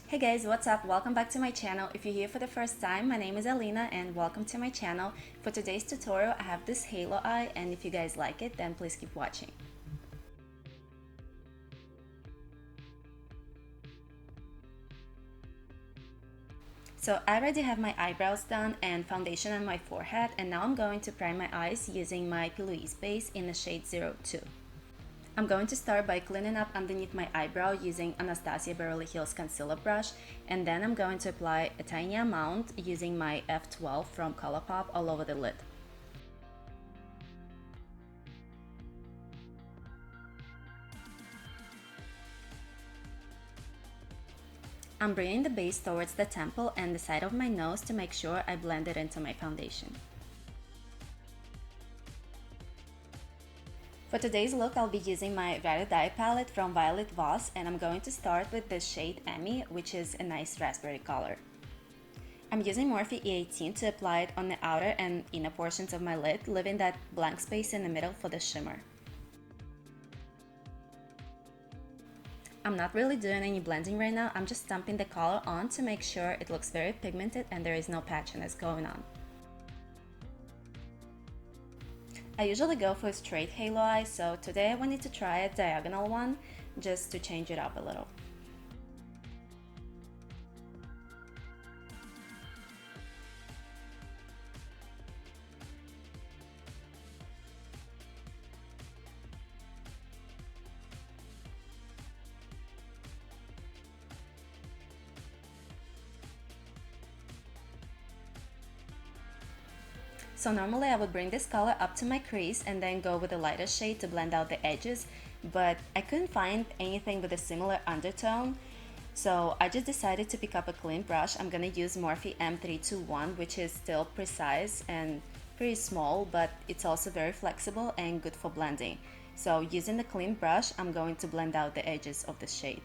Hey guys, what's up? Welcome back to my channel. If you're here for the first time, my name is Alina and welcome to my channel. For today's tutorial, I have this halo eye, and if you guys like it, then please keep watching. So I already have my eyebrows done and foundation on my forehead, and now I'm going to prime my eyes using my Louise base in the shade 02. I'm going to start by cleaning up underneath my eyebrow using Anastasia Beverly Hills concealer brush, and then I'm going to apply a tiny amount using my F12 from Colourpop all over the lid. I'm bringing the base towards the temple and the side of my nose to make sure I blend it into my foundation. For today's look, I'll be using my Ride or Die palette from Voss, and I'm going to start with the shade Emmy, which is a nice raspberry color. I'm using Morphe E18 to apply it on the outer and inner portions of my lid, leaving that blank space in the middle for the shimmer. I'm not really doing any blending right now, I'm just dumping the color on to make sure it looks very pigmented and there is no patchiness going on. I usually go for a straight halo eye, so today I wanted to try a diagonal one just to change it up a little. So normally I would bring this color up to my crease and then go with a lighter shade to blend out the edges, but I couldn't find anything with a similar undertone, so I just decided to pick up a clean brush. I'm gonna use Morphe M321, which is still precise and pretty small, but it's also very flexible and good for blending. So using the clean brush, I'm going to blend out the edges of the shade.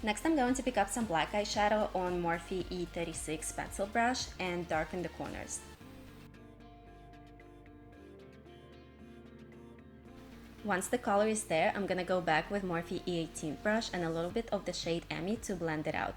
Next, I'm going to pick up some black eyeshadow on Morphe E36 pencil brush and darken the corners. Once the color is there, I'm gonna go back with Morphe E18 brush and a little bit of the shade Emmy to blend it out.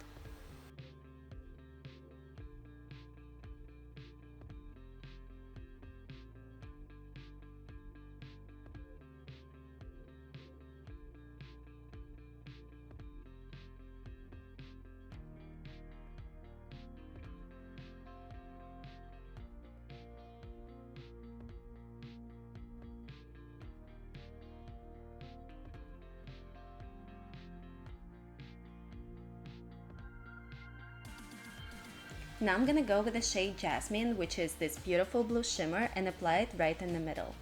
Now I'm gonna go with the shade Jasmine, which is this beautiful blue shimmer, and apply it right in the middle.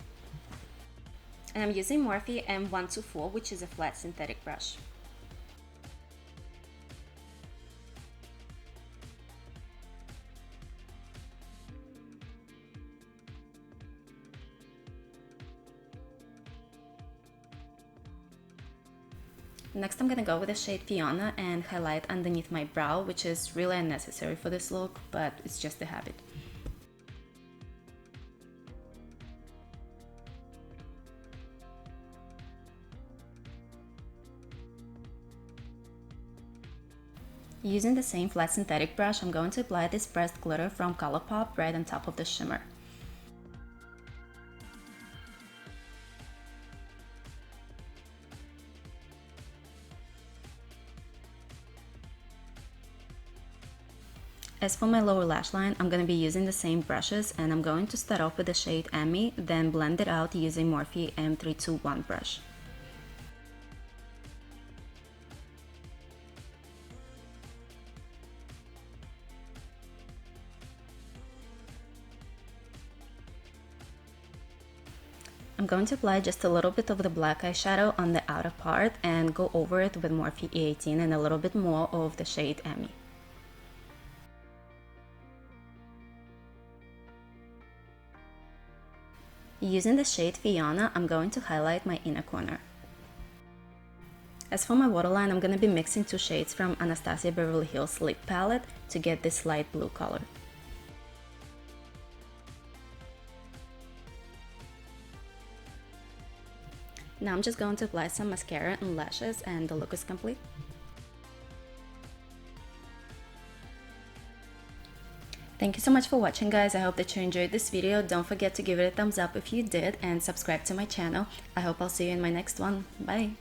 And I'm using Morphe M124, which is a flat synthetic brush. Next, I'm gonna go with the shade Fiona and highlight underneath my brow, which is really unnecessary for this look, but it's just a habit. Using the same flat synthetic brush, I'm going to apply this pressed glitter from Colourpop right on top of the shimmer. As for my lower lash line, I'm going to be using the same brushes, and I'm going to start off with the shade Emmy, then blend it out using Morphe M321 brush. I'm I'm going to apply just a little bit of the black eyeshadow on the outer part and go over it with Morphe E18 and a little bit more of the shade Emmy. Using the shade Fiona, I'm going to highlight my inner corner. As for my waterline, I'm going to be mixing two shades from Anastasia Beverly Hills Lip palette to get this light blue color. Now I'm just going to apply some mascara and lashes and the look is complete. Thank you so much for watching, guys. I hope that you enjoyed this video. Don't forget to give it a thumbs up if you did and subscribe to my channel. I hope I'll see you in my next one. Bye!